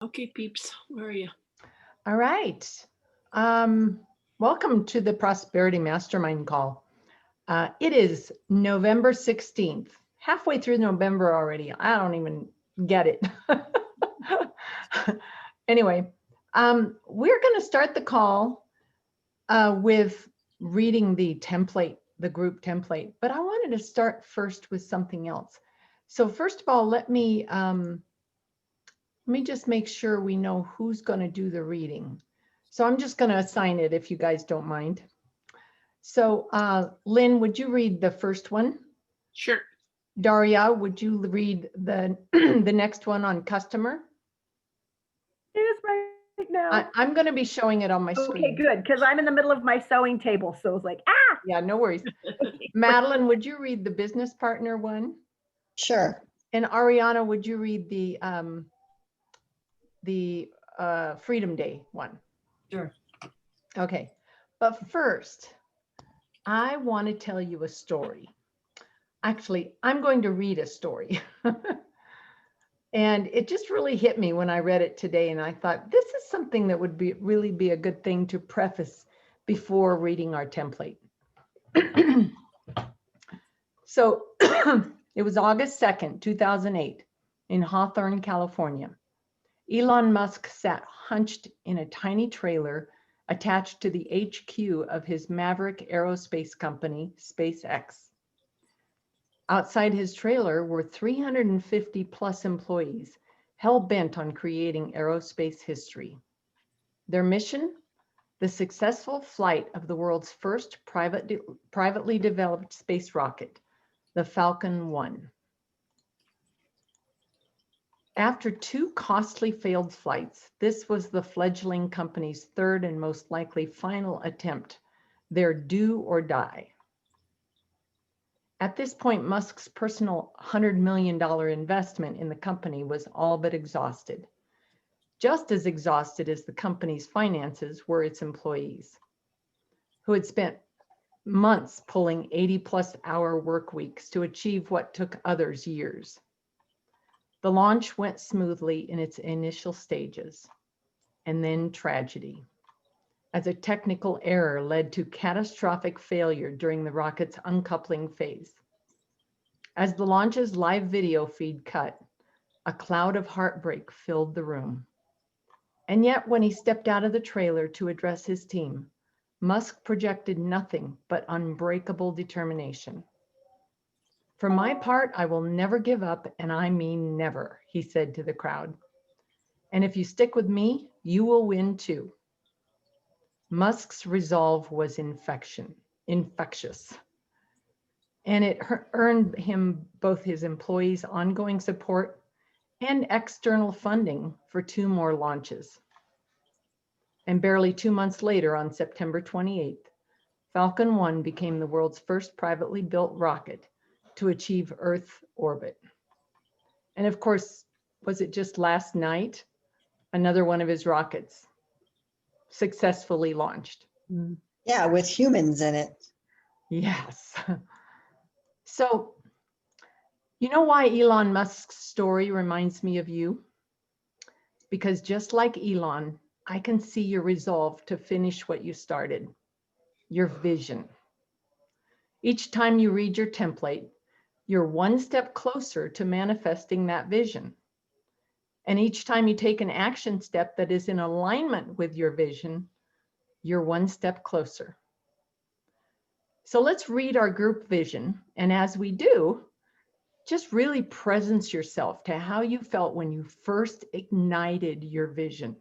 Okay, peeps, where are you? All right. Um, Welcome to the Prosperity Mastermind call. It is November 16th, halfway through November already. I don't even get it. Anyway, we're going to start the call with reading the template, the group template, but I wanted to start first with something else. So first of all, let me just make sure we know who's going to do the reading. So I'm just going to assign it if you guys don't mind. So Lynn, would you read the first one? Sure. Daria, would you read the the next one on customer? It is right now. I'm going to be showing it on my Okay, screen. good, because I'm in the middle of my sewing table, so it's like, ah. Yeah, no worries. Okay. Madeline, would you read the business partner one? Sure. And Ariana, would you read the Freedom Day one? Sure. Okay, but first, I want to tell you a story. Actually, I'm going to read a story. And it just really hit me when I read it today. And I thought, this is something that would really be a good thing to preface before reading our template. So it was August 2nd, 2008 in Hawthorne, California. Elon Musk sat hunched in a tiny trailer attached to the HQ of his maverick aerospace company, SpaceX. Outside his trailer were 350 plus employees, hell-bent on creating aerospace history. Their mission? The successful flight of the world's first privately developed space rocket, the Falcon 1. After two costly failed flights, this was the fledgling company's third and most likely final attempt, their do or die. At this point, Musk's personal $100 million investment in the company was all but exhausted. Just as exhausted as the company's finances were its employees, who had spent months pulling 80-plus hour work weeks to achieve what took others years. The launch went smoothly in its initial stages, and then tragedy, as a technical error led to catastrophic failure during the rocket's uncoupling phase. As the launch's live video feed cut, a cloud of heartbreak filled the room. And yet, when he stepped out of the trailer to address his team, Musk projected nothing but unbreakable determination. For my part, I will never give up, and I mean never, he said to the crowd. And if you stick with me, you will win too. Musk's resolve was infectious. And it earned him both his employees' ongoing support and external funding for two more launches. And barely 2 months later, on September 28th, Falcon 1 became the world's first privately built rocket to achieve Earth orbit. And of course, was it just last night? Another one of his rockets successfully launched. Yeah, with humans in it. Yes. So, you know why Elon Musk's story reminds me of you? Because just like Elon, I can see your resolve to finish what you started, your vision. Each time you read your template, you're one step closer to manifesting that vision. And each time you take an action step that is in alignment with your vision, you're one step closer. So let's read our group vision. And as we do, just really presence yourself to how you felt when you first ignited your vision.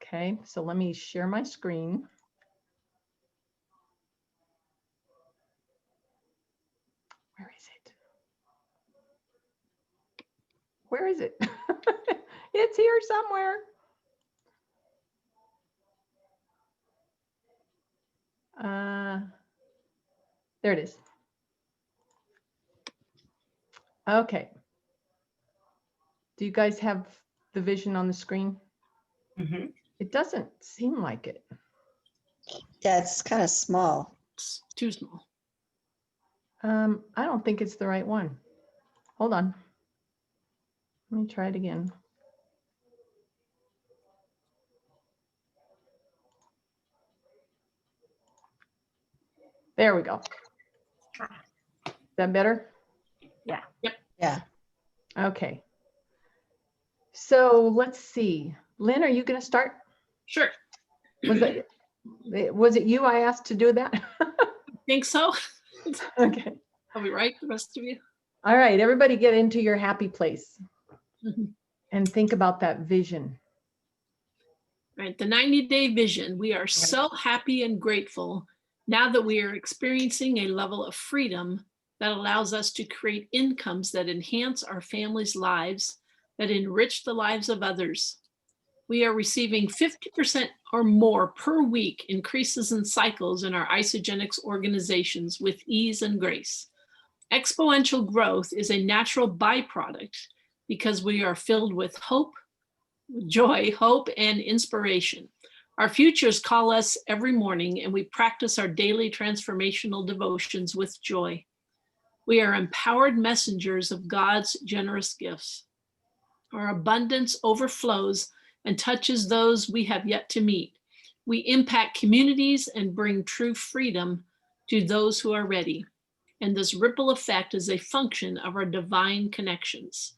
Okay, so let me share my screen. Where is it? Where is it? It's here somewhere. There it is. Okay. Do you guys have the vision on the screen? Mm-hmm. It doesn't seem like it. Yeah, it's kind of small. It's too small. I don't think it's the right one. Hold on. Let me try it again. There we go. Is that better? Yeah. Okay. So let's see. Lynn, are you going to start? Sure. Was it you I asked to do that? Think so? Okay. I'll be right, the rest of you. All right. Everybody get into your happy place Mhm. and think about that vision. Right, the 90-day vision. We are so happy and grateful now that we are experiencing a level of freedom that allows us to create incomes that enhance our families' lives, that enrich the lives of others. We are receiving 50% or more per week increases in cycles in our Isogenics organizations with ease and grace. Exponential growth is a natural byproduct because we are filled with hope, joy, hope, and inspiration. Our futures call us every morning, and we practice our daily transformational devotions with joy. We are empowered messengers of God's generous gifts. Our abundance overflows and touches those we have yet to meet. We impact communities and bring true freedom to those who are ready. And this ripple effect is a function of our divine connections.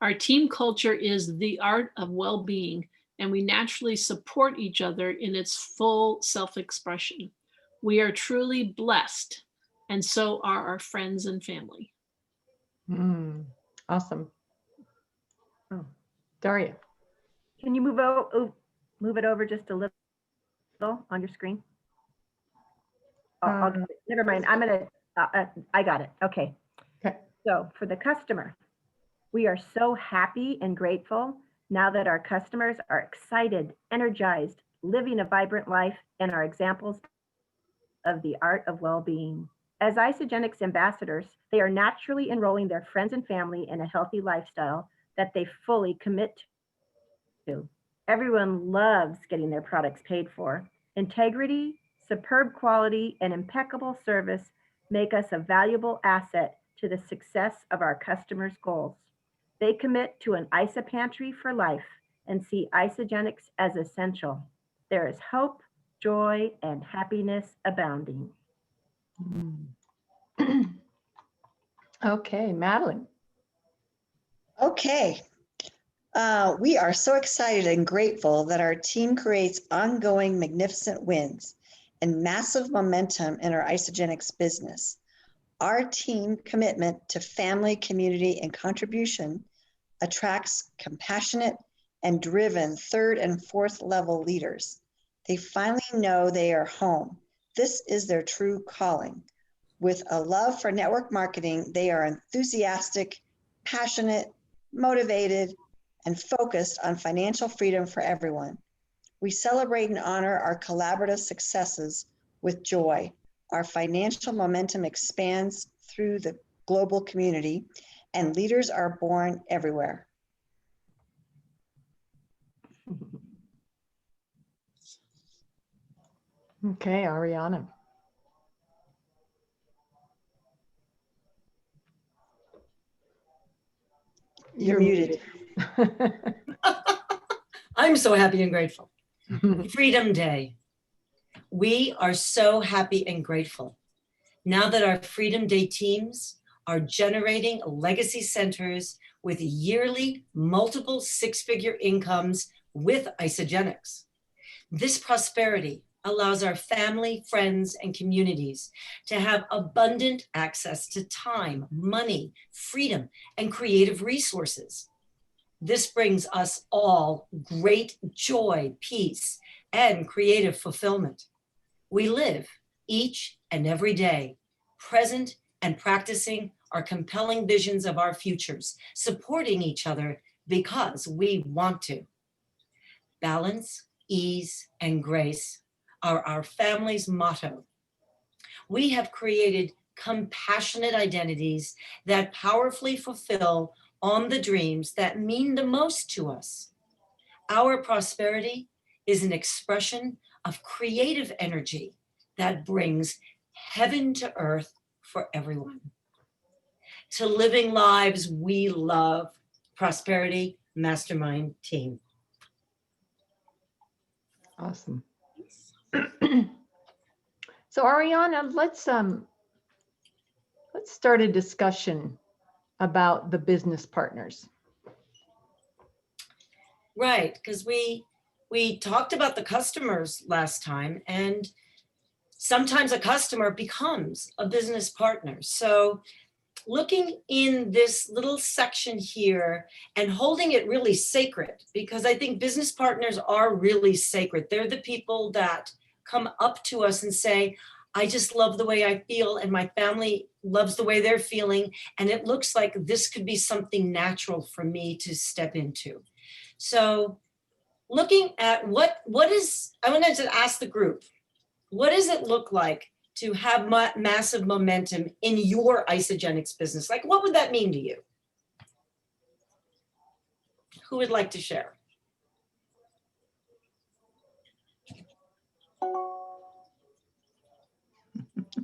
Our team culture is the art of well-being, and we naturally support each other in its full self-expression. We are truly blessed, and so are our friends and family. Awesome. Oh, Daria. Can you move it over just a little on your screen? Oh, never mind. I'm gonna. I got it. Okay. Okay. So for the customer, we are so happy and grateful now that our customers are excited, energized, living a vibrant life, and are examples of the art of well-being. As Isogenics ambassadors, they are naturally enrolling their friends and family in a healthy lifestyle that they fully commit to. Everyone loves getting their products paid for. Integrity, superb quality, and impeccable service make us a valuable asset to the success of our customers' goals. They commit to an ISA pantry for life and see Isogenics as essential. There is hope, joy, and happiness abounding. Okay, Madeline. Okay. We are so excited and grateful that our team creates ongoing magnificent wins and massive momentum in our Isogenics business. Our team commitment to family, community, and contribution attracts compassionate and driven third and fourth level leaders. They finally know they are home. This is their true calling. With a love for network marketing, they are enthusiastic, passionate, motivated, and focused on financial freedom for everyone. We celebrate and honor our collaborative successes with joy. Our financial momentum expands through the global community, and leaders are born everywhere. Okay, Ariana. You're muted. I'm so happy and grateful. Freedom Day. We are so happy and grateful now that our Freedom Day teams are generating legacy centers with yearly multiple six-figure incomes with Isogenics. This prosperity allows our family, friends, and communities to have abundant access to time, money, freedom, and creative resources. This brings us all great joy, peace, and creative fulfillment. We live each and every day, present and practicing our compelling visions of our futures, supporting each other because we want to. Balance, ease, and grace are our family's motto. We have created compassionate identities that powerfully fulfill on the dreams that mean the most to us. Our prosperity is an expression of creative energy that brings heaven to earth for everyone. To living lives we love, Prosperity Mastermind team. Awesome. So Ariana, let's start a discussion about the business partners. Right, because we talked about the customers last time, and sometimes a customer becomes a business partner. So looking in this little section here and holding it really sacred, because I think business partners are really sacred. They're the people that come up to us and say, I just love the way I feel, and my family loves the way they're feeling, and it looks like this could be something natural for me to step into. So looking at what is, I wanted to ask the group, what does it look like to have massive momentum in your isogenics business? Like, what would that mean to you? Who would like to share?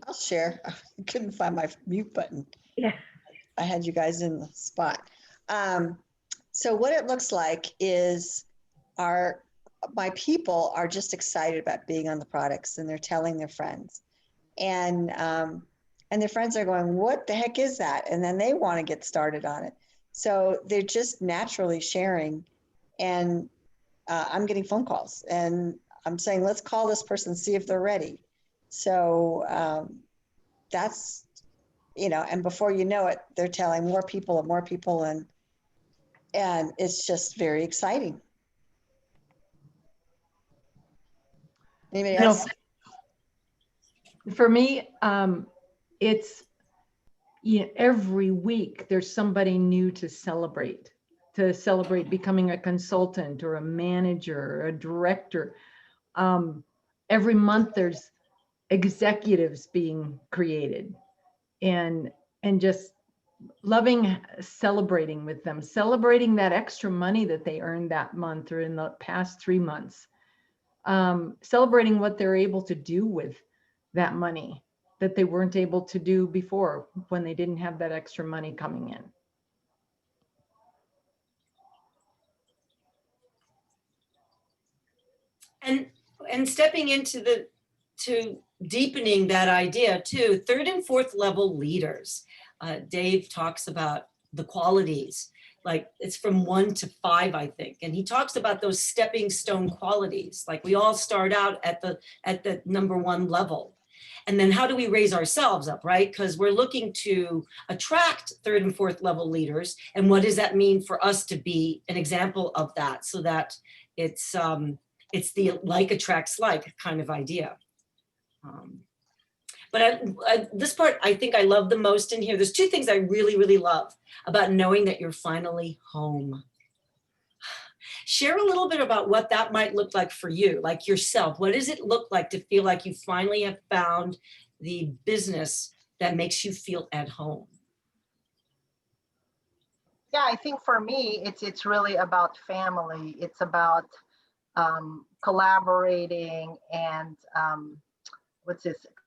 I'll share. I couldn't find my mute button. Yeah. I had you guys in the spot. So what it looks like is my people are just excited about being on the products, and they're telling their friends. And their friends are going, what the heck is that? And then they want to get started on it. So they're just naturally sharing. And I'm getting phone calls, and I'm saying, let's call this person, see if they're ready. So that's, and before you know it, they're telling more people, and it's just very exciting. Anybody else? For me, it's, every week there's somebody new to celebrate becoming a consultant or a manager or a director. Every month there's executives being created, and just loving celebrating with them, celebrating that extra money that they earned that month or in the past 3 months, celebrating what they're able to do with that money that they weren't able to do before when they didn't have that extra money coming in. And stepping into to deepening that idea too, third and fourth level leaders. Dave talks about the qualities, like it's from 1 to 5, I think. And he talks about those stepping stone qualities. Like we all start out at the number 1 level. And then how do we raise ourselves up, right? Because we're looking to attract third and fourth level leaders. And what does that mean for us to be an example of that, so that it's the like attracts like kind of idea. But this part, I think I love the most in here. There's 2 things I really, really love about knowing that you're finally home. Share a little bit about what that might look like for you, like yourself. What does it look like to feel like you finally have found the business that makes you feel at home? Yeah, I think for me, it's really about family. It's about collaborating and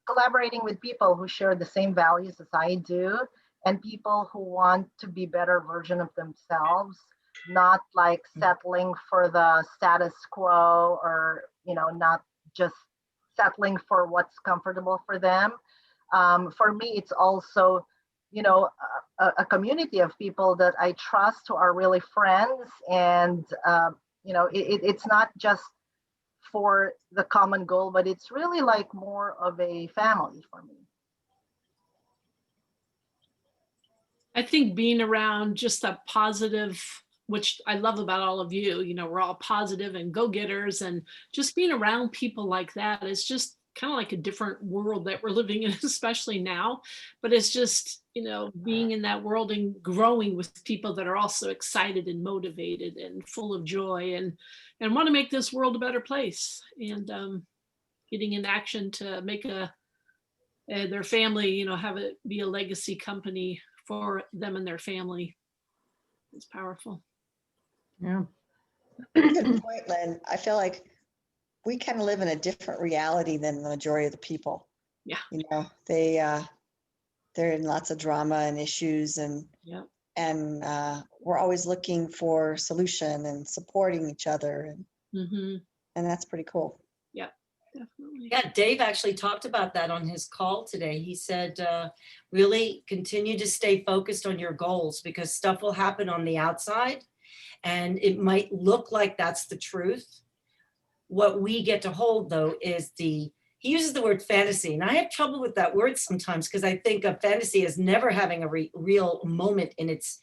collaborating with people who share the same values as I do, and people who want to be better version of themselves, not like settling for the status quo, or not just settling for what's comfortable for them. For me, it's also a community of people that I trust, who are really friends, and it's not just for the common goal, but it's really like more of a family for me. I think being around just that positive, which I love about all of you, we're all positive and go-getters, and just being around people like that is just kind of like a different world that we're living in, especially now. But it's just, being in that world and growing with people that are also excited and motivated and full of joy and want to make this world a better place, and getting in action to make their family, have it be a legacy company for them and their family. It's powerful. Yeah. Good point, Lynn. I feel like we kind of live in a different reality than the majority of the people. Yeah. They're in lots of drama and issues, and Yep. and we're always looking for solution and supporting each other, and Mm-hmm. and that's pretty cool. Yeah. Definitely. Yeah, Dave actually talked about that on his call today. He said, really continue to stay focused on your goals, because stuff will happen on the outside and it might look like that's the truth. What we get to hold, though, is he uses the word fantasy, and I have trouble with that word sometimes, because I think of fantasy as never having a real moment in its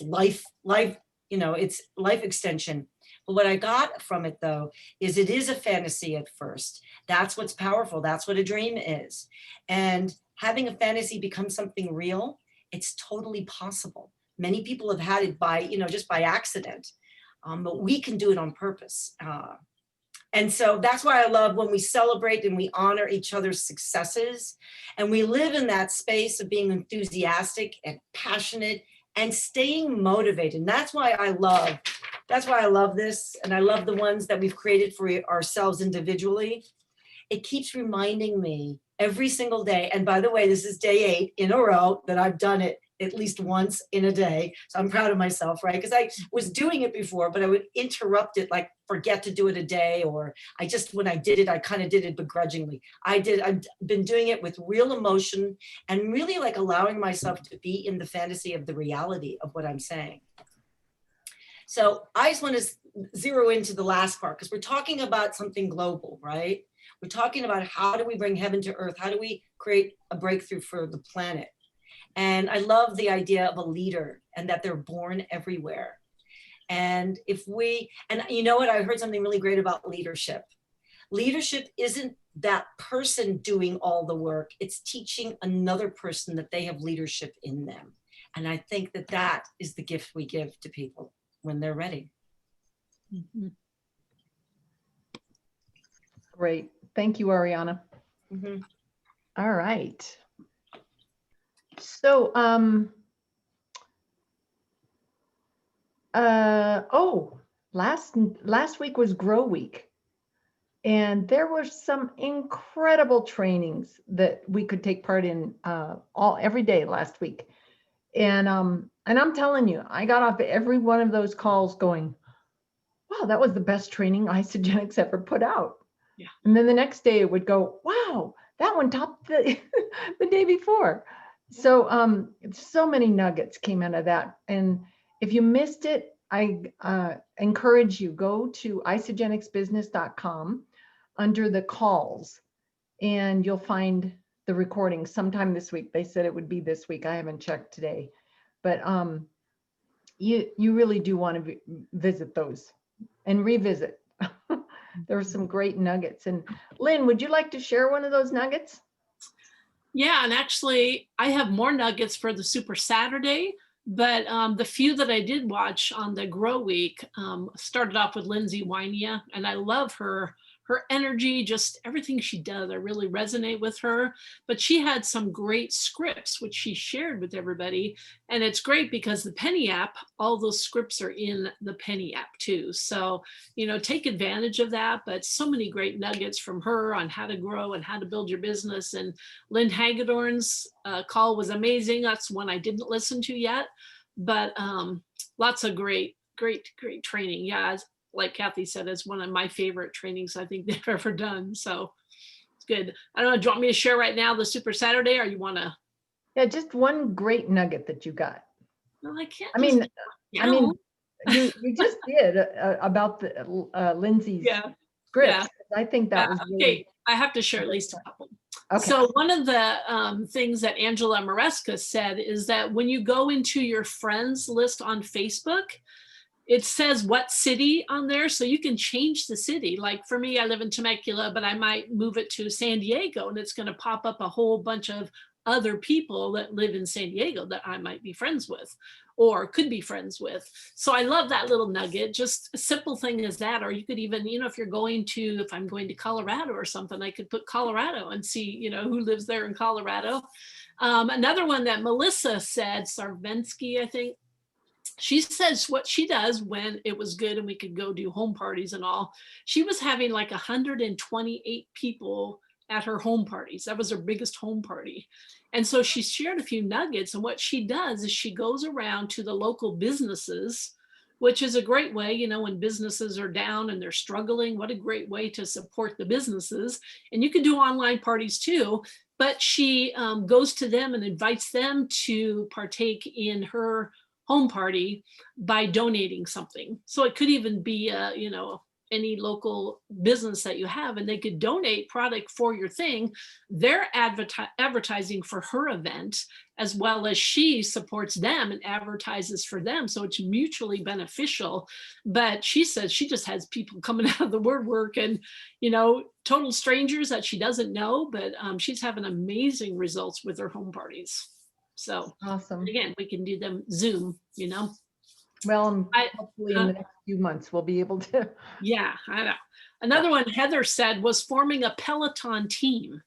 life, its life extension. But what I got from it, though, is it is a fantasy at first. That's what's powerful. That's what a dream is. And having a fantasy become something real, it's totally possible. Many people have had it by, just by accident, but we can do it on purpose. And so that's why I love when we celebrate and we honor each other's successes, and we live in that space of being enthusiastic and passionate and staying motivated. And that's why I love this. And I love the ones that we've created for ourselves individually. It keeps reminding me every single day. And by the way, this is day 8 in a row that I've done it at least once in a day. So I'm proud of myself, right? Because I was doing it before, but I would interrupt it, like forget to do it a day, or when I did it, I kind of did it begrudgingly. I've been doing it with real emotion and really like allowing myself to be in the fantasy of the reality of what I'm saying. So I just want to zero into the last part, because we're talking about something global, right? We're talking about how do we bring heaven to earth? How do we create a breakthrough for the planet? And I love the idea of a leader and that they're born everywhere. And you know what, I heard something really great about leadership. Leadership isn't that person doing all the work. It's teaching another person that they have leadership in them. And I think that is the gift we give to people when they're ready. Mm-hmm. Great. Thank you, Ariana. Mm-hmm. All right. So, last week was Grow Week, and there were some incredible trainings that we could take part in every day last week. And I'm telling you, I got off every one of those calls going, wow, that was the best training Isagenix ever put out. Yeah. And then the next day it would go, wow, that one topped the day before. So so many nuggets came out of that. And if you missed it, I encourage you, go to isagenixbusiness.com under the calls, and you'll find the recording sometime this week. They said it would be this week. I haven't checked today, but you really do want to visit those and revisit. There were some great nuggets. And Lynn, would you like to share one of those nuggets? Yeah, and actually, I have more nuggets for the Super Saturday, but the few that I did watch on the Grow Week started off with Lindsay Wynia, and I love her energy, just everything she does. I really resonate with her, but she had some great scripts, which she shared with everybody. And it's great because the Penny app, all those scripts are in the Penny app too. So, take advantage of that, but so many great nuggets from her on how to grow and how to build your business. And Lynn Hagedorn's call was amazing. That's one I didn't listen to yet, but lots of great training. Yeah. Like Kathy said, it's one of my favorite trainings I think they've ever done. So it's good. I don't know, do you want me to share right now the Super Saturday, or you want to? Yeah, just one great nugget that you got. No, I can't. You just did about the Lindsay's scripts. Yeah. I think that was really. Okay, I have to share at least a couple. Okay. So one of the things that Angela Maresca said is that when you go into your friends list on Facebook, it says what city on there, so you can change the city. Like for me, I live in Temecula, but I might move it to San Diego, and it's going to pop up a whole bunch of other people that live in San Diego that I might be friends with or could be friends with. So I love that little nugget, just a simple thing as that. Or you could even, if I'm going to Colorado or something, I could put Colorado and see, who lives there in Colorado. Another one that Melissa said, Sarvensky, I think, she says what she does when it was good and we could go do home parties and all. She was having like 128 people at her home parties. That was her biggest home party. And so she shared a few nuggets. And what she does is she goes around to the local businesses which is a great way, you know, when businesses are down and they're struggling, what a great way to support the businesses. And you can do online parties too, but she goes to them and invites them to partake in her home party by donating something. So it could even be, you know, any local business that you have, and they could donate product for your thing. They're advertising for her event, as well as she supports them and advertises for them. So it's mutually beneficial. But she says she just has people coming out of the woodwork, and, you know, total strangers that she doesn't know, but she's having amazing results with her home parties. So Awesome. again, we can do them Zoom, you know. Well, hopefully in the next few months, we'll be able to. Yeah, I know. Another one Heather said was forming a Peloton team.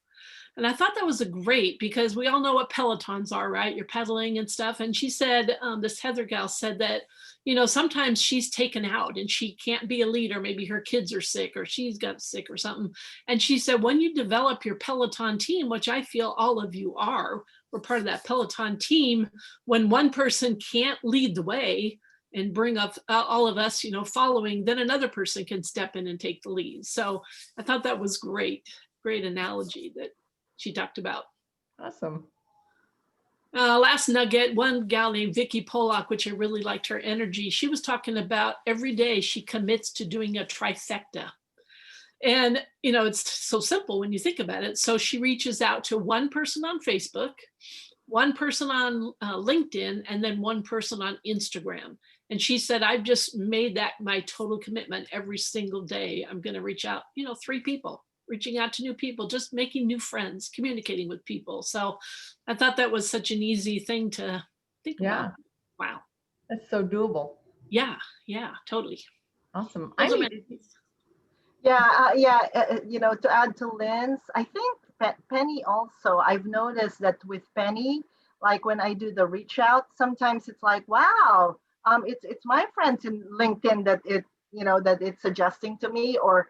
And I thought that was a great, because we all know what Pelotons are, right? You're pedaling and stuff. And she said, this Heather gal said that, you know, sometimes she's taken out and she can't be a leader. Maybe her kids are sick or she's got sick or something. And she said, when you develop your Peloton team, which I feel all of you are, we're part of that Peloton team, when one person can't lead the way and bring up all of us, you know, following, then another person can step in and take the lead. So I thought that was great analogy that she talked about. Awesome. Last nugget, one gal named Vicky Polak, which I really liked her energy. She was talking about every day she commits to doing a trifecta. And, you know, it's so simple when you think about it. So she reaches out to one person on Facebook, one person on LinkedIn, and then one person on Instagram. And she said, I've just made that my total commitment every single day. I'm going to reach out, you know, 3 people, reaching out to new people, just making new friends, communicating with people. So I thought that was such an easy thing to think about. Wow. That's so doable. Yeah, totally. Awesome. Those I are my need, You know, to add to Lynn's, I think Penny also, I've noticed that with Penny, like when I do the reach out, sometimes it's like, wow, it's my friends in LinkedIn that that it's suggesting to me, or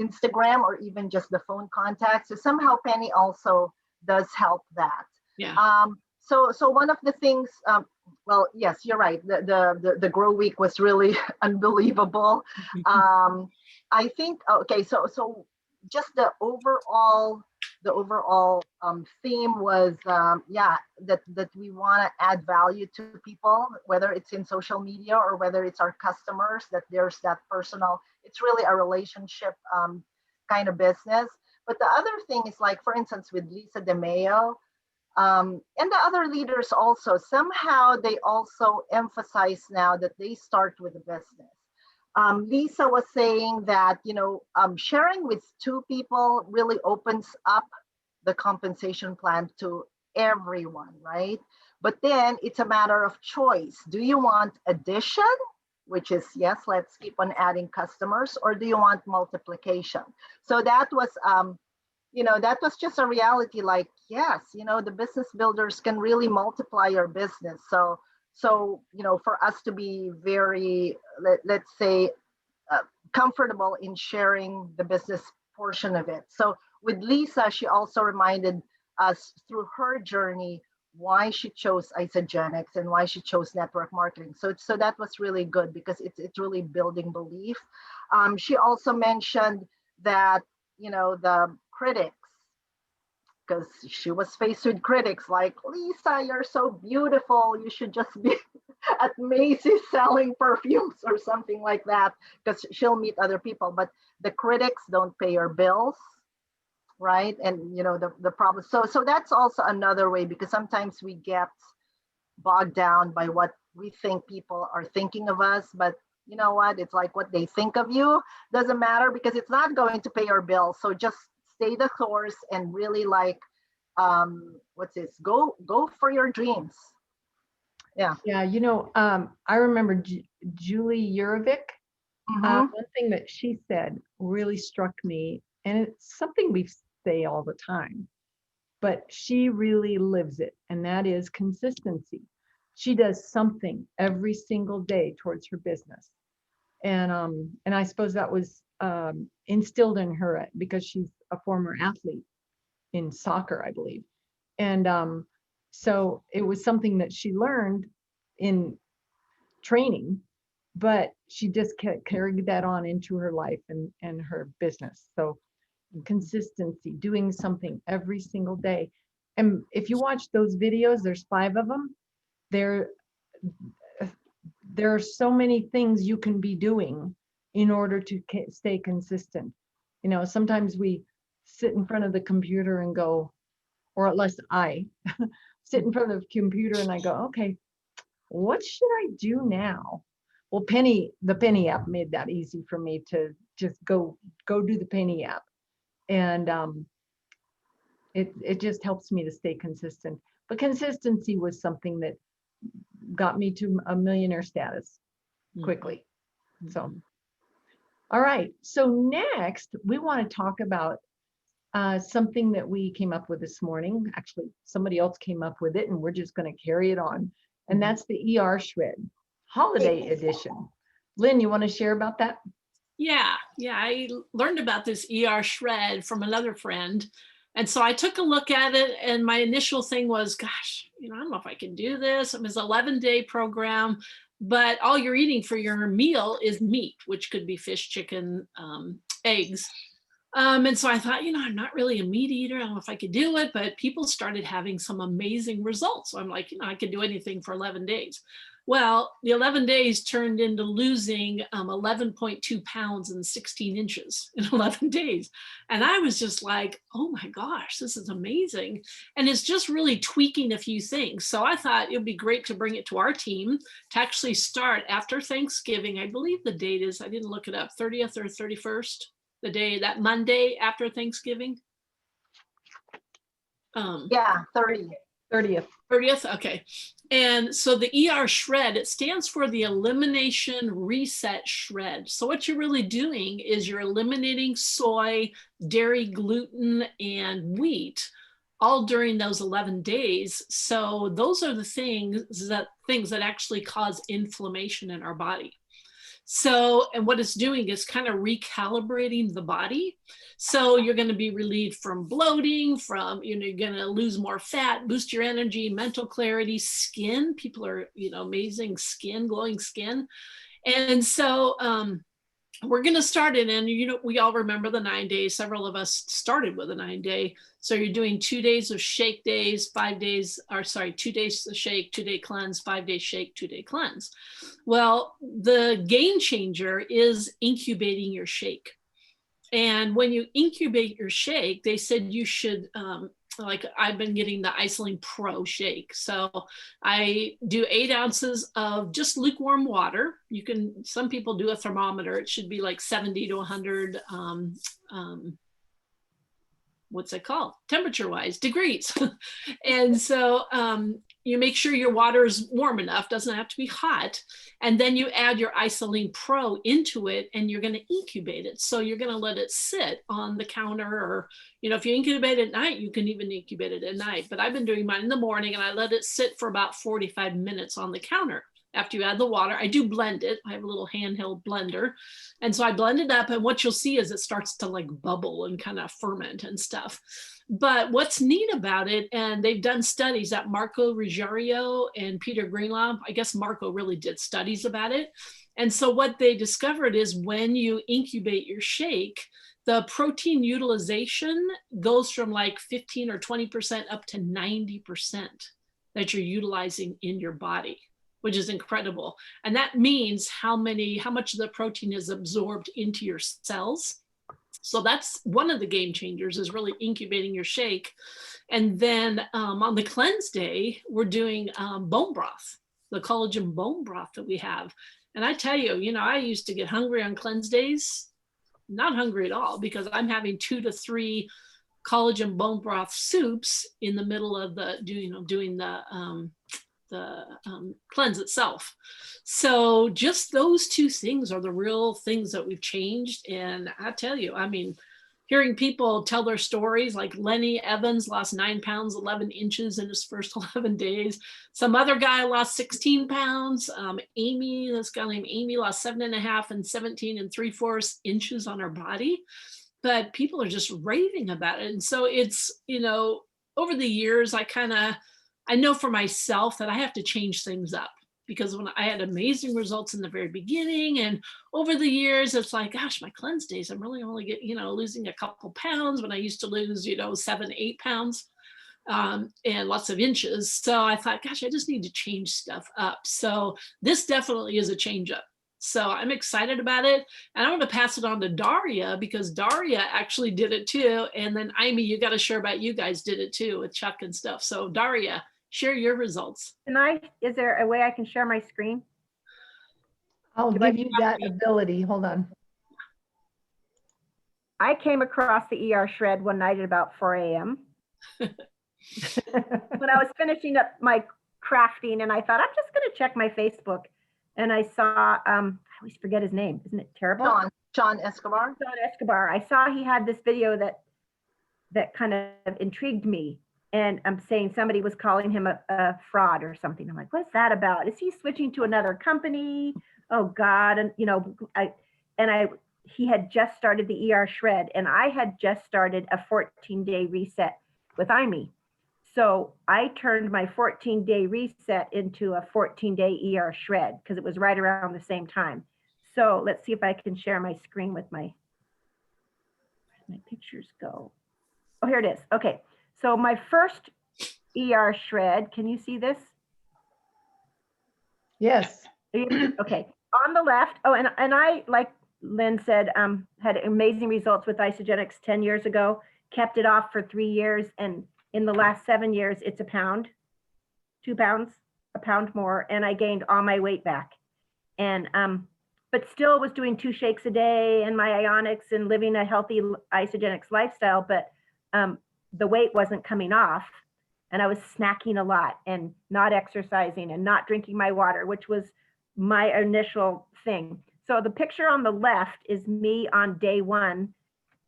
Instagram, or even just the phone contacts. So somehow Penny also does help that. Yeah. So one of the things, well, yes, you're right. The Grow Week was really unbelievable. I think, okay, so just the overall theme was, that we want to add value to people, whether it's in social media or whether it's our customers, that there's that personal, it's really a relationship kind of business. But the other thing is, like, for instance, with Lisa DeMeo, and the other leaders also, somehow they also emphasize now that they start with a business. Lisa was saying that, sharing with 2 people really opens up the compensation plan to everyone, right? But then it's a matter of choice. Do you want addition, which is, yes, let's keep on adding customers, or do you want multiplication? So that was, that was just a reality, like, yes, the business builders can really multiply your business. So, for us to be very, let's say, comfortable in sharing the business portion of it. So with Lisa, she also reminded us through her journey why she chose Isogenics and why she chose network marketing. So that was really good, because it's really building belief. She also mentioned that, the critics, because she was faced with critics like, Lisa, you're so beautiful, you should just be at Macy's selling perfumes or something like that, because she'll meet other people. But the critics don't pay her bills, right? And the problem. So that's also another way, because sometimes we get bogged down by what we think people are thinking of us. But you know what? It's like, what they think of you doesn't matter, because it's not going to pay your bills. So just stay the course and really, like, what's this? Go for your dreams. Yeah. Yeah. I remember Julie Yurovic. One thing that she said really struck me, and it's something we say all the time, but she really lives it, and that is consistency. She does something every single day towards her business. And I suppose that was instilled in her because she's a former athlete in soccer, I believe. And so it was something that she learned in training, but she just carried that on into her life and her business. So consistency, doing something every single day. And if you watch those videos, there's 5 of them. There are so many things you can be doing in order to stay consistent. You know, sometimes we sit in front of the computer and go, or at least I sit in front of the computer and I go, okay, what should I do now? Well, the Penny app made that easy for me to just go do the Penny app. And it just helps me to stay consistent. But consistency was something that got me to a millionaire status quickly. So, all right. So next, we want to talk about something that we came up with this morning. Actually, somebody else came up with it, and we're just going to carry it on. And that's the ER Shred Holiday Edition. Lynn, you want to share about that? Yeah, I learned about this ER Shred from another friend. And so I took a look at it, and my initial thing was, gosh, I don't know if I can do this. It was an 11-day program, but all you're eating for your meal is meat, which could be fish, chicken, eggs. And so I thought, I'm not really a meat eater. I don't know if I could do it, but people started having some amazing results. So I'm like, I could do anything for 11 days. Well, the 11 days turned into losing 11.2 pounds and 16 inches in 11 days. And I was just like, oh my gosh, this is amazing. And it's just really tweaking a few things. So I thought it would be great to bring it to our team to actually start after Thanksgiving. I believe the date is, I didn't look it up, 30th or 31st. The day, that Monday after Thanksgiving? Yeah, 30th. 30th, okay. And so the ER Shred, it stands for the Elimination Reset Shred. So what you're really doing is you're eliminating soy, dairy, gluten, and wheat all during those 11 days. So those are the things that actually cause inflammation in our body. So, and what it's doing is kind of recalibrating the body. So you're going to be relieved from bloating, you're going to lose more fat, boost your energy, mental clarity, skin. People are, amazing skin, glowing skin. And so, we're going to start it, and we all remember the 9 days. Several of us started with a 9-day. So you're doing 2 days of shake days, 2 days of shake, 2-day cleanse, 5-day shake, 2-day cleanse. Well, the game changer is incubating your shake. And when you incubate your shake, they said you should, like I've been getting the Isoline Pro shake. So I do 8 ounces of just lukewarm water. Some people do a thermometer. It should be like 70 to 100, what's it called? Temperature wise, degrees. And so you make sure your water is warm enough, doesn't have to be hot. And then you add your Isoline Pro into it, and you're going to incubate it. So you're going to let it sit on the counter, or, if you incubate at night, you can even incubate it at night. But I've been doing mine in the morning, and I let it sit for about 45 minutes on the counter. After you add the water, I do blend it. I have a little handheld blender. And so I blend it up, and what you'll see is it starts to like bubble and kind of ferment and stuff. But what's neat about it, and they've done studies at Marco Ruggiero and Peter Greenlaw, I guess Marco really did studies about it. And so what they discovered is when you incubate your shake, the protein utilization goes from like 15 or 20% up to 90% that you're utilizing in your body, which is incredible. And that means how much of the protein is absorbed into your cells. So that's one of the game changers, is really incubating your shake. And then on the cleanse day, we're doing bone broth, the collagen bone broth that we have. And I tell you, I used to get hungry on cleanse days, not hungry at all, because I'm having 2 to 3 collagen bone broth soups in the middle of doing the cleanse itself. So just those 2 things are the real things that we've changed. And I tell you, hearing people tell their stories, like Lenny Evans lost 9 pounds, 11 inches in his first 11 days. Some other guy lost 16 pounds. This guy named Amy lost 7.5 and 17 3/4 inches on her body. But people are just raving about it. And so it's, over the years, I know for myself that I have to change things up. because when I had amazing results in the very beginning, and over the years, it's like, gosh, my cleanse days, I'm really only losing a couple pounds when I used to lose, 7, 8 pounds. And lots of inches. So I thought, gosh, I just need to change stuff up. So this definitely is a change up. So I'm excited about it. And I want to pass it on to Daria, because Daria actually did it too. And then Amy, you got to share about you guys did it too with Chuck and stuff. So Daria, share your results. Is there a way I can share my screen? I'll give you that ability. Hold on. I came across the ER shred one night at about 4 a.m. when I was finishing up my crafting, and I thought, I'm just going to check my Facebook. And I saw, I always forget his name. Isn't it terrible? John Escobar. John Escobar. I saw he had this video that kind of intrigued me. And I'm saying somebody was calling him a fraud or something. I'm like, what's that about? Is he switching to another company? Oh God. And he had just started the ER shred, and I had just started a 14-day reset with Amy. So I turned my 14-day reset into a 14-day ER shred because it was right around the same time. So let's see if I can share my screen with where'd my pictures go? Oh, here it is. Okay. So my first ER shred, can you see this? Yes. Okay. On the left. Oh, and I, like Lynn said, had amazing results with Isagenix 10 years ago, kept it off for 3 years, and in the last 7 years, it's a pound, 2 pounds, a pound more, and I gained all my weight back. And but still was doing 2 shakes a day and my ionics and living a healthy Isagenix lifestyle, but the weight wasn't coming off, and I was snacking a lot and not exercising and not drinking my water, which was my initial thing. So the picture on the left is me on day 1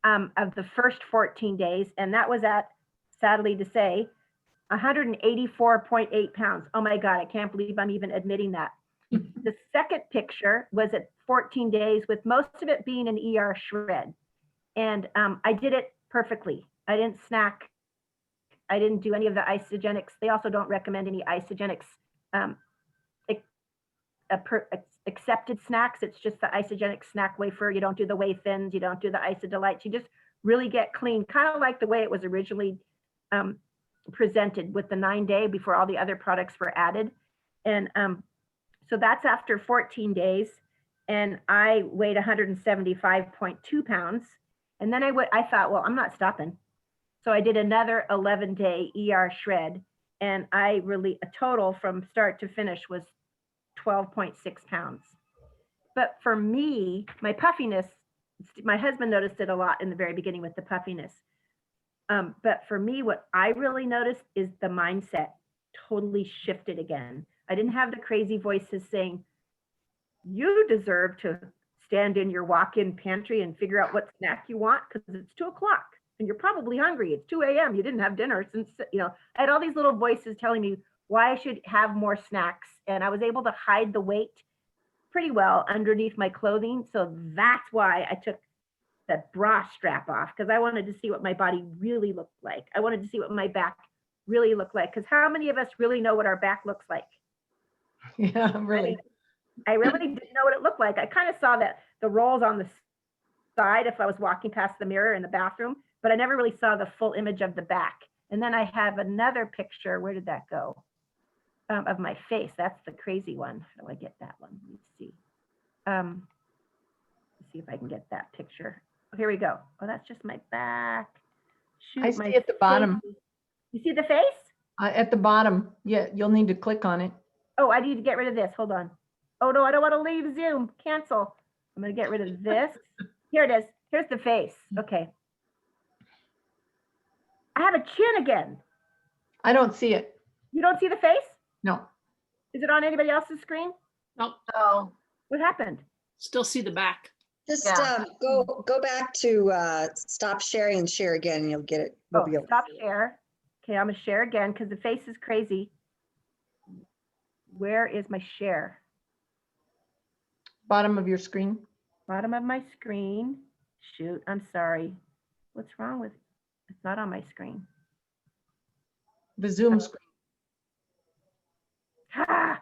of the first 14 days, and that was at, sadly to say, 184.8 pounds. Oh my God, I can't believe I'm even admitting that. The second picture was at 14 days, with most of it being an ER shred. And I did it perfectly. I didn't snack. I didn't do any of the Isagenix. They also don't recommend any Isagenix accepted snacks. It's just the Isagenix snack wafer. You don't do the whey thins. You don't do the Isadelites. You just really get clean, kind of like the way it was originally presented with the 9-day before all the other products were added. And so that's after 14 days. And I weighed 175.2 pounds. And then I thought, well, I'm not stopping. So I did another 11-day ER shred. And a total from start to finish was 12.6 pounds. But for me, my puffiness, my husband noticed it a lot in the very beginning with the puffiness. But for me, what I really noticed is the mindset totally shifted again. I didn't have the crazy voices saying, you deserve to stand in your walk-in pantry and figure out what snack you want because it's 2 o'clock and you're probably hungry. It's 2 a.m. You didn't have dinner since, I had all these little voices telling me why I should have more snacks. And I was able to hide the weight pretty well underneath my clothing. So that's why I took the bra strap off, because I wanted to see what my body really looked like. I wanted to see what my back really looked like, because how many of us really know what our back looks like? Yeah, really. I really didn't know what it looked like. I kind of saw that the rolls on the side if I was walking past the mirror in the bathroom, but I never really saw the full image of the back. And then I have another picture. Where did that go? Of my face. That's the crazy one. How do I get that one? Let me see. Let's see if I can get that picture. Oh, here we go. Oh, that's just my back. Shoot, I see at the bottom. You see the face? At the bottom. Yeah, you'll need to click on it. Oh, I need to get rid of this. Hold on. Oh, no, I don't want to leave Zoom. Cancel. I'm going to get rid of this. Here it is. Here's the face. Okay. I have a chin again. I don't see it. You don't see the face? No. Is it on anybody else's screen? Nope. No. What happened? Still see the back. Just Yeah. go back to stop sharing and share again, and you'll get it. We'll Oh, be able to stop see it. share. Okay, I'm going to share again because the face is crazy. Where is my share? Bottom of your screen. Bottom of my screen. Shoot, I'm sorry. What's wrong with it? It's not on my screen. The Zoom screen. Ah!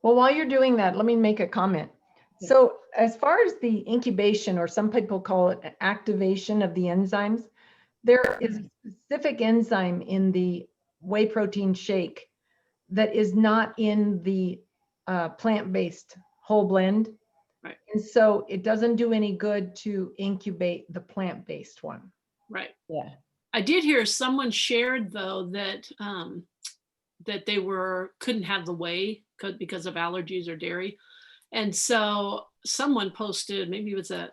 Well, while you're doing that, let me make a comment. So as far as the incubation, or some people call it activation of the enzymes, there is a specific enzyme in the whey protein shake that is not in the plant-based whole blend. Right. And so it doesn't do any good to incubate the plant-based one. Right. Yeah. I did hear someone shared though that that they couldn't have the whey because of allergies or dairy. And so someone posted, maybe it was that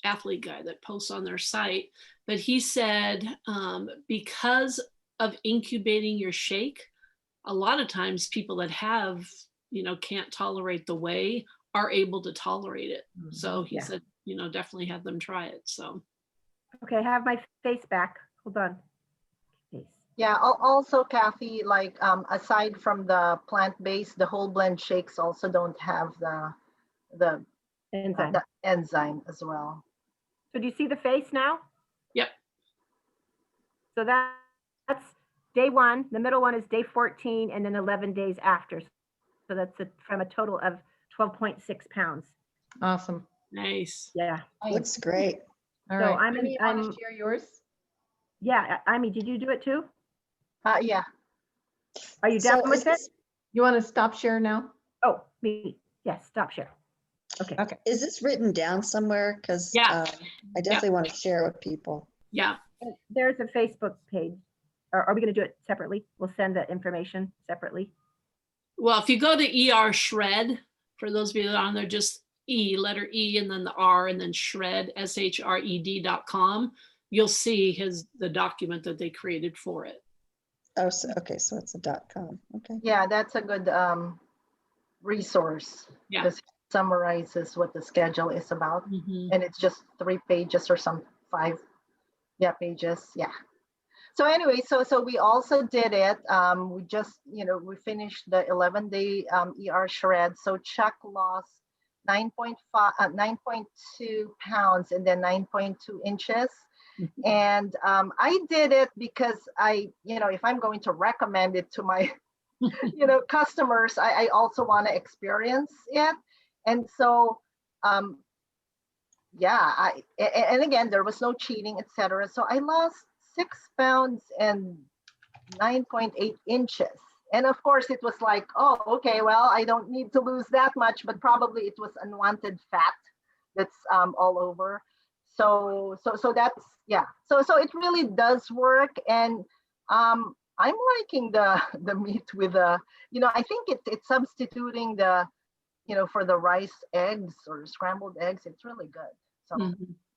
athlete guy that posts on their site, but he said because of incubating your shake, a lot of times people that have, can't tolerate the whey are able to tolerate it. So he said, definitely have them try it. So. Okay, I have my face back. Hold on. Face. Yeah, also Kathy, like aside from the plant-based, the whole blend shakes also don't have the Enzyme. the enzyme as well. So do you see the face now? Yep. So that's day 1. The middle one is day 14, and then 11 days after. So that's from a total of 12.6 pounds. Awesome. Nice. Yeah. Looks great. All So right. I'm Amy, you want to share yours? Yeah, Amy, did you do it too? Yeah. Are you So done with it? You want to stop share now? Oh, me. Yes, stop share. Okay. Okay. Is this written down somewhere? Because Yeah. I definitely want to share it with people. Yeah. There's a Facebook page. Or are we going to do it separately? We'll send that information separately. Well, if you go to ER Shred, for those of you that are on there, just letter E, and then the R, and then Shred, SHRED.com, you'll see the document that they created for it. Oh, so, okay, so it's a .com. Okay. Yeah, that's a good resource. Yeah. Because it summarizes what the schedule is about. Mm-hmm. And it's just 3 pages or 5 pages. Yeah. So anyway, so we also did it. We just, we finished the 11-day ER shred. So Chuck lost 9.2 pounds and then 9.2 inches. And I did it because if I'm going to recommend it to my, customers, I also want to experience it. And so, and again, there was no cheating, etc. So I lost 6 pounds and 9.8 inches. And of course it was like, oh, okay, well, I don't need to lose that much, but probably it was unwanted fat that's all over. So that's, yeah. So it really does work. And I'm liking the meat with I think it's substituting the, for the rice eggs or scrambled eggs. It's really good. So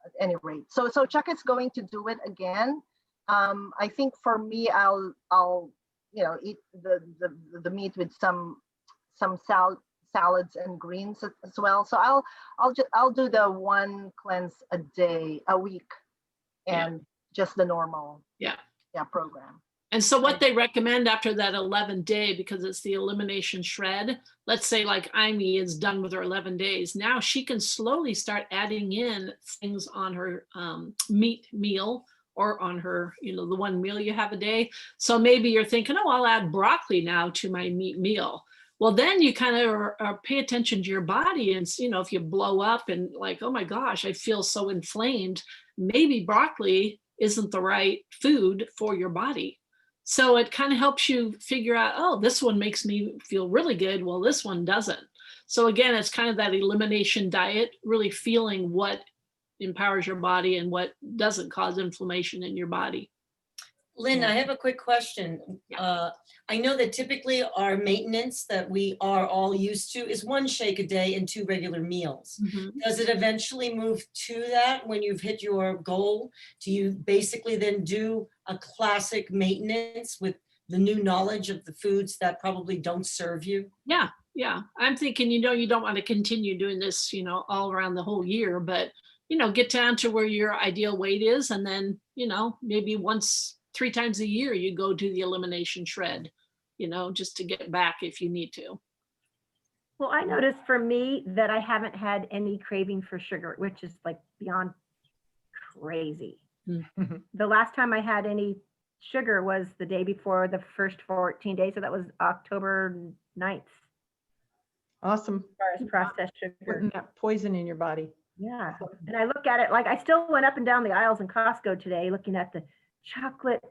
at any rate, so Chuck is going to do it again. I think for me, I'll eat the meat with some salads and greens as well. So I'll do the 1 cleanse a week, and just the normal program. And so what they recommend after that 11-day, because it's the elimination shred, let's say like Amy is done with her 11 days. Now she can slowly start adding in things on her meat meal, or on her, the one meal you have a day. So maybe you're thinking, oh, I'll add broccoli now to my meat meal. Well, then you kind of pay attention to your body, and if you blow up and like, oh my gosh, I feel so inflamed, maybe broccoli isn't the right food for your body. So it kind of helps you figure out, oh, this one makes me feel really good. Well, this one doesn't. So again, it's kind of that elimination diet, really feeling what empowers your body and what doesn't cause inflammation in your body. Lynn, I have a quick question. I know that typically our maintenance that we are all used to is 1 shake a day and 2 regular meals. Mm-hmm. Does it eventually move to that when you've hit your goal? Do you basically then do a classic maintenance with the new knowledge of the foods that probably don't serve you? Yeah. I'm thinking, you don't want to continue doing this, all around the whole year, but, get down to where your ideal weight is. And then, maybe 3 times a year, you go do the elimination shred, just to get back if you need to. Well, I noticed for me that I haven't had any craving for sugar, which is like beyond crazy. The last time I had any sugar was the day before the first 14 days. So that was October 9th. Awesome. as far as processed sugar. Putting that poison in your body. Yeah. And I look at it like I still went up and down the aisles in Costco today looking at the chocolate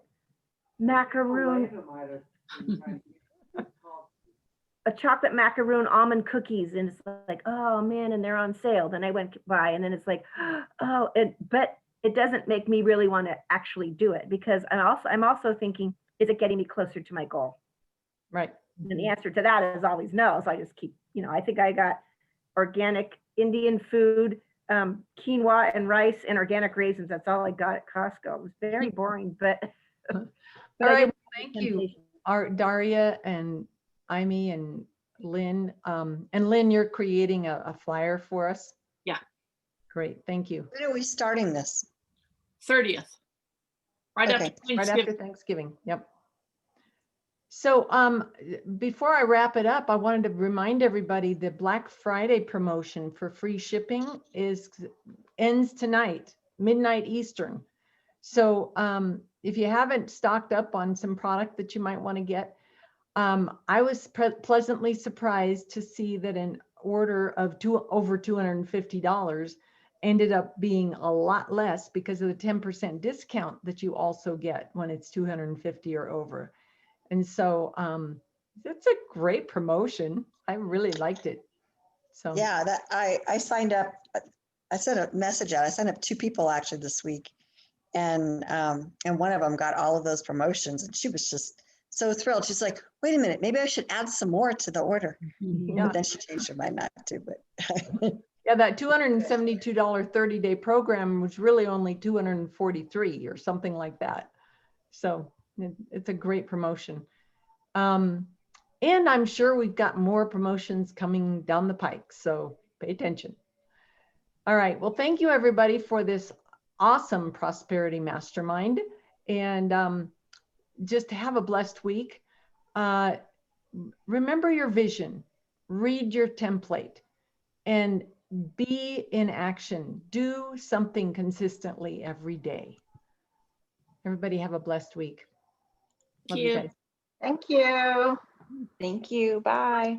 macaroon, a chocolate macaroon almond cookies. And it's like, oh man, and they're on sale. Then I went by and then it's like, oh, but it doesn't make me really want to actually do it because I'm also thinking, is it getting me closer to my goal? Right. And the answer to that is always no. So I just keep, I think I got organic Indian food, quinoa and rice and organic raisins. That's all I got at Costco. It was very boring, but. All right. Thank you, Daria and Amy and Lynn. And Lynn, you're creating a flyer for us. Yeah. Great. Thank you. When are we starting this? 30th. Right Okay. after Right Thanksgiving. after Thanksgiving. Yep. So before I wrap it up, I wanted to remind everybody the Black Friday promotion for free shipping ends tonight, midnight Eastern. So if you haven't stocked up on some product that you might want to get, I was pleasantly surprised to see that an order of over $250 ended up being a lot less because of the 10% discount that you also get when it's $250 or over. And so it's a great promotion. I really liked it. So Yeah, that I signed up. I sent a message out. I signed up 2 people actually this week, and one of them got all of those promotions, and she was just so thrilled. She's like, "Wait a minute, maybe I should add some more to the order." yeah. But then she changed her mind not to. But Yeah, that $272 30-day program was really only $243 or something like that. So it's a great promotion. And I'm sure we've got more promotions coming down the pike, so pay attention. All right, well, thank you everybody for this awesome Prosperity Mastermind, and just have a blessed week. Remember your vision, read your template, and be in action. Do something consistently every day. Everybody have a blessed week. Love you guys. Thank you. Thank you. Bye.